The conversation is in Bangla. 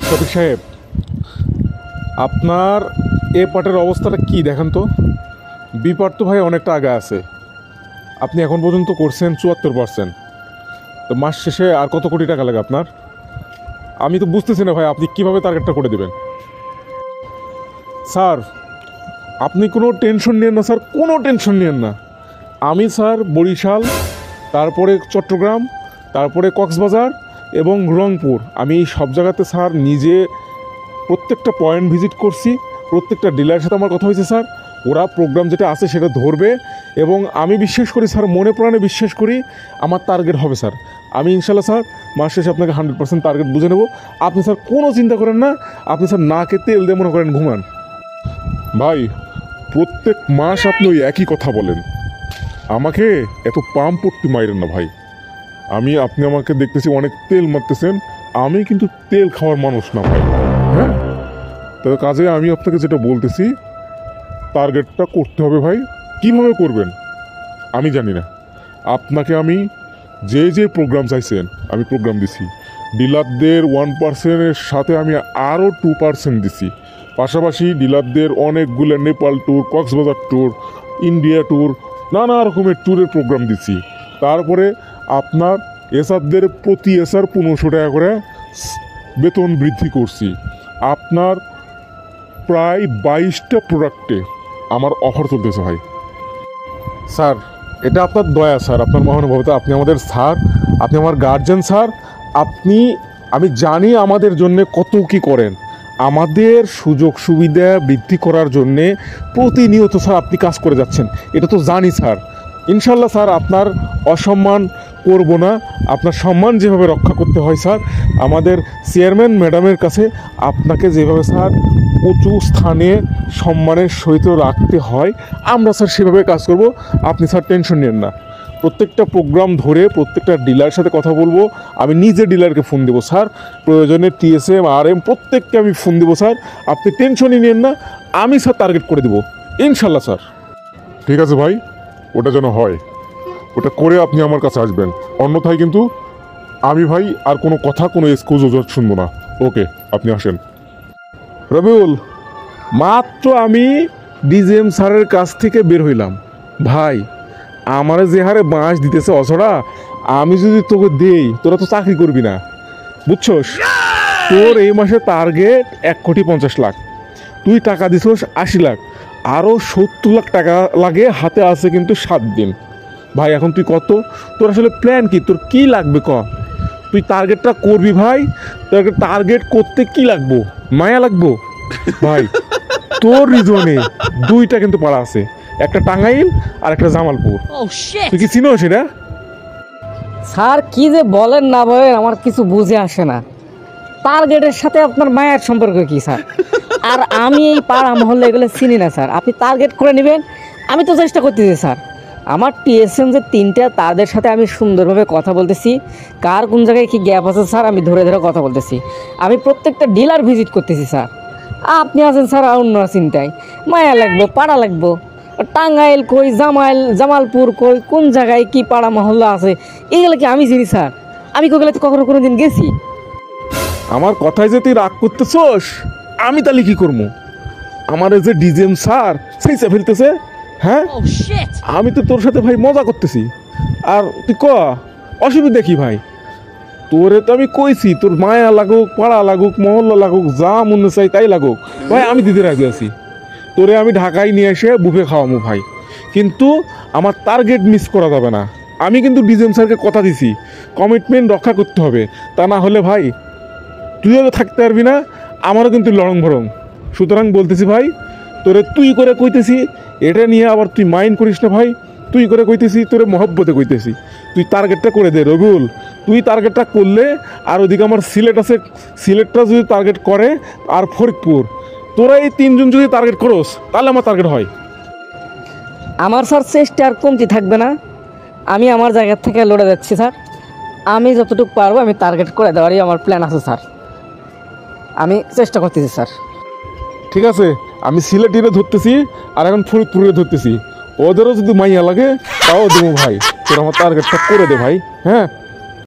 শফিক সাহেব, আপনার এ পার্টের অবস্থাটা কি দেখেন তো। বি পার্ট তো ভাই অনেকটা আগে আছে। আপনি এখন পর্যন্ত করছেন 74%। তো মাস শেষে আর কত কোটি টাকা লাগে আপনার? আমি তো বুঝতেছি না ভাই, আপনি কীভাবে টার্গেটটা করে দেবেন। স্যার আপনি কোনো টেনশন নিয়েন না স্যার, কোনো টেনশন নিয়েন না। আমি স্যার বরিশাল, তারপরে চট্টগ্রাম, তারপরে কক্সবাজার এবং রংপুর, আমি এই সব জায়গাতে স্যার নিজে প্রত্যেকটা পয়েন্ট ভিজিট করছি। প্রত্যেকটা ডিলারের সাথে আমার কথা হয়েছে স্যার। ওরা প্রোগ্রাম যেটা আছে সেটা ধরবে এবং আমি বিশ্বাস করি স্যার, মনে প্রাণে বিশ্বাস করি আমার টার্গেট হবে স্যার। আমি ইনশাল্লাহ স্যার মাস শেষে আপনাকে 100% টার্গেট বুঝে নেব। আপনি স্যার কোনো চিন্তা করেন না। আপনি স্যার নাকে তেল দিয়ে মনে করেন ঘুমান। ভাই প্রত্যেক মাস আপনি ওই একই কথা বলেন, আমাকে এত পাম্প পট্টি মাইরেন না ভাই। আপনি আমাকে দেখতেছি অনেক তেল মারতেছেন, আমি কিন্তু তেল খাওয়ার মানুষ না ভাই। হ্যাঁ, তবে কাজে আমি আপনাকে যেটা বলতেছি, টার্গেটটা করতে হবে ভাই। কিভাবে করবেন আমি জানি না। আপনাকে আমি যে প্রোগ্রাম চাইছেন আমি প্রোগ্রাম দিছি। ডিলারদের 1%-এর সাথে আমি আরও 2% দিছি। পাশাপাশি ডিলারদের অনেকগুলো Nepal tour, Cox's Bazar tour, India tour, নানা রকমের ট্যুরের প্রোগ্রাম দিছি। তারপরে আপনার এসআরদের প্রতি এসআর 1500 টাকা করে বেতন বৃদ্ধি করছি। আপনার প্রায় 22টা প্রোডাক্টে আমার অফার চলতেছে ভাই। স্যার এটা আপনার দয়া স্যার, আপনার মহানুভবতা। আপনি আমাদের স্যার, আপনি আমার গার্জেন স্যার। আমি জানি আমাদের জন্য কত কি করেন। আমাদের সুযোগ সুবিধা বৃদ্ধি করার জন্যে প্রতিনিয়ত স্যার আপনি কাজ করে যাচ্ছেন, এটা তো জানি স্যার। ইনশাল্লাহ স্যার আপনার অসম্মান করব না। আপনার সম্মান যেভাবে রক্ষা করতে হয় স্যার, আমাদের চেয়ারম্যান ম্যাডামের কাছে আপনাকে যেভাবে স্যার উঁচু স্থানে সম্মানের সহিত রাখতে হয়, আমরা স্যার সেভাবে কাজ করব। আপনি স্যার টেনশন নেন না। প্রত্যেকটা প্রোগ্রাম ধরে প্রত্যেকটা ডিলারের সাথে কথা বলবো। আমি নিজে ডিলারকে ফোন দেবো স্যার, প্রয়োজনে TSM RM প্রত্যেককে আমি ফোন দেবো স্যার। আপনি টেনশনই নেন না, আমি স্যার টার্গেট করে দেবো ইনশাল্লাহ স্যার। ঠিক আছে ভাই, ওটা যেন হয়, ওটা করে আপনি আমার কাছে আসবেন। অন্যথায় কিন্তু আমি ভাই আর কোনো কথা, কোনো এক্সকিউজ শুনবো না। ওকে, আপনি আসেন। রবিউল, মাত্র আমি DGM স্যারের কাছ থেকে বের হইলাম ভাই। আমার যে হারে বাঁশ দিতেছে অছড়া, আমি যদি তোকে দেই তোরা তো চাকরি করবি না, বুঝছস। তোর এই মাসে টার্গেট 1,50,00,000। তুই টাকা দিছস 80 লাখ, আরও 70 লাখ টাকা লাগে, হাতে আছে কিন্তু 7 দিন ভাই। এখন তুই কত, তোর আসলে প্ল্যান কি, তোর কি লাগবে ক? তুই টার্গেটটা করবি ভাই। তোর টার্গেট করতে কি লাগবো, মায়া লাগবো ভাই। তোর রিজনে 2টা কিন্তু পাড়া আছে, একটা টাঙ্গাইল আর একটা জামালপুর। তুই কি চিনো সেটা? স্যার কি যে বলেন না বলেন, আমার কিছু বুঝে আসে না। টার্গেটের সাথে আপনার মায়ের সম্পর্ক কি স্যার? আর আমি এই পাড়া মহল্লা এগুলো চিনি না স্যার। আপনি টার্গেট করে নেবেন, আমি তো চেষ্টা করতেছি স্যার। আমার TSM যে 3টা, তাদের সাথে আমি সুন্দরভাবে কথা বলতেছি। কার কোন জায়গায় কি গ্যাপ আছে স্যার, আমি ধরে ধরে কথা বলতেছি। আমি প্রত্যেকটা ডিলার ভিজিট করতেছি স্যার। আপনি আছেন স্যার অন্য চিন্তায়, মায়া লাগবো, পাড়া লাগবো। টাঙ্গাইল কই, জামালপুর কই, কোন জায়গায় কি পাড়া মহল্লা আছে, এইগুলো কি আমি চিনি স্যার? আমি কোগুলোতে কখনো কোনো দিন গেছি? আমার কথায় যে তুই রাগ করতেছস, আমি তাহলে কি করবো? আমার যে DGM স্যার সেই চা ফেলতেছে। হ্যাঁ, আমি তো তোর সাথে ভাই মজা করতেছি, আর তুই ক অসুবিধা কি ভাই? তোরে তো আমি কইছি, তোর মায়া লাগুক, পাড়া লাগুক, মহল্লা লাগুক, যা মনে চাই তাই লাগুক ভাই, আমি দিতে রাজি আছি। তোরে আমি ঢাকায় নিয়ে এসে বুফে খাওয়াবো ভাই, কিন্তু আমার টার্গেট মিস করা যাবে না। আমি কিন্তু DGM স্যারকে কথা দিছি, কমিটমেন্ট রক্ষা করতে হবে। তা না হলে ভাই তুইও তো থাকতে পারবি না, আমারও কিন্তু লড়ং ভরং। সুতরাং বলতেছি ভাই, তোরে তুই করে কইতেছি, এটা নিয়ে আবার তুই মাইন্ড করিস না ভাই। তুই করে কইতেছি, তোরে মহব্বতে কইতেছি। তুই টার্গেটটা করে দে রবিউল। তুই টার্গেটটা করলে, আর ওদিকে আমার সিলেট আছে, সিলেটটা যদি টার্গেট করে, আর ফরিদপুর, তোরা এই 3 জন যদি টার্গেট করোস তাহলে আমার টার্গেট হয়। আমার স্যার চেষ্টা আর কমতি থাকবে না। আমি আমার জায়গা থেকে লড়ে যাচ্ছি স্যার। আমি যতটুকু পারবো আমি টার্গেট করে দেওয়ারই আমার প্ল্যান আছে স্যার। আমি চেষ্টা করতেছি স্যার। ঠিক আছে, আমি সিলেটিরে ধরতেছি, আর এখন ফরিদপুরে ধরতেছি। ওদেরও যদি মাইয়া লাগে তাও দেবো ভাই। তোর আমার টার্গেটটা করে দে ভাই। হ্যাঁ।